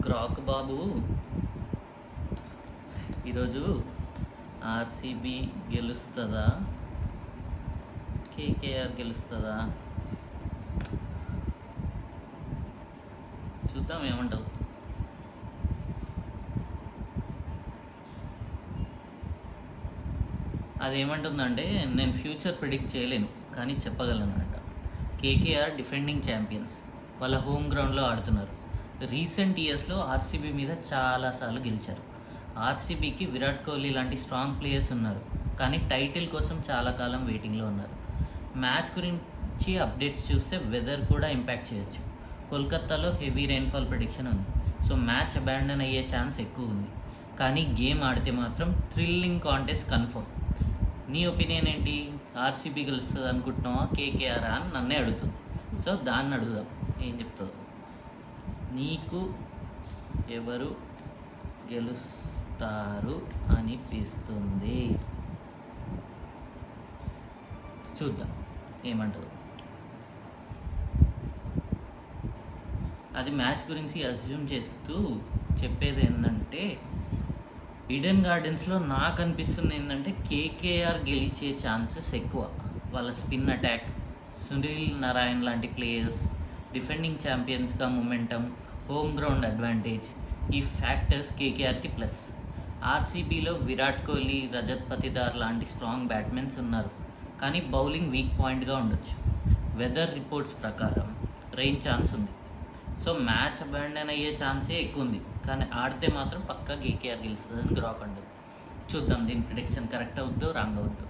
Grok బాబు ఈరోజు RCB గెలుస్తుందా KKR గెలుస్తుందా చూద్దాం ఏమంటావు. అదేమంటుందంటే నేను ఫ్యూచర్ ప్రిడిక్ట్ చేయలేను కానీ చెప్పగలను అనమాట. కేకేఆర్ డిఫెండింగ్ ఛాంపియన్స్, వాళ్ళ హోమ్ గ్రౌండ్లో ఆడుతున్నారు. రీసెంట్ ఇయర్స్లో ఆర్సీబీ మీద చాలాసార్లు గెలిచారు. ఆర్సీబీకి విరాట్ కోహ్లీ లాంటి స్ట్రాంగ్ ప్లేయర్స్ ఉన్నారు, కానీ టైటిల్ కోసం చాలా కాలం వెయిటింగ్లో ఉన్నారు. మ్యాచ్ గురించి అప్డేట్స్ చూస్తే వెదర్ కూడా ఇంపాక్ట్ చేయొచ్చు. కోల్కతాలో హెవీ రెయిన్ఫాల్ ప్రిడిక్షన్ ఉంది, సో మ్యాచ్ అబాండన్ అయ్యే ఛాన్స్ ఎక్కువ ఉంది. కానీ గేమ్ ఆడితే మాత్రం థ్రిల్లింగ్ కాంటెస్ట్ కన్ఫర్మ్. నీ ఒపీనియన్ ఏంటి? ఆర్సీబీ గెలుస్తుంది అనుకుంటున్నావా కేకేఆర్ అని నన్నే అడుగుతుంది. సో దాన్ని అడుగుదాం, ఏం చెప్తావు? నీకు ఎవరు గెలుస్తారు అనిపిస్తుంది? చూద్దాం ఏమంటారు. అది మ్యాచ్ గురించి అజ్యూమ్ చేస్తూ చెప్పేది ఏంటంటే, ఈడెన్ గార్డెన్స్లో నాకు అనిపిస్తుంది ఏంటంటే కేకేఆర్ గెలిచే ఛాన్సెస్ ఎక్కువ. వాళ్ళ స్పిన్ అటాక్, సునీల్ నారాయణ్ లాంటి ప్లేయర్స్, డిఫెండింగ్ ఛాంపియన్స్గా మొమెంటమ్, హోమ్ గ్రౌండ్ అడ్వాంటేజ్, ఈ ఫ్యాక్టర్స్ కేకేఆర్కి ప్లస్. ఆర్సీబీలో విరాట్ కోహ్లీ, రజత్ పతిదార్ లాంటి స్ట్రాంగ్ బ్యాట్స్మెన్స్ ఉన్నారు, కానీ బౌలింగ్ వీక్ పాయింట్గా ఉండొచ్చు. వెదర్ రిపోర్ట్స్ ప్రకారం రెయిన్ ఛాన్స్ ఉంది, సో మ్యాచ్ అబాండన్ అయ్యే ఛాన్సే ఎక్కువ ఉంది. కానీ ఆడితే మాత్రం పక్కా కేకేఆర్ గెలుస్తుందని గ్రాక్ ఉండదు. చూద్దాం దీని ప్రిడిక్షన్ కరెక్ట్ అవుద్దో రాంగ్ అవుద్దో.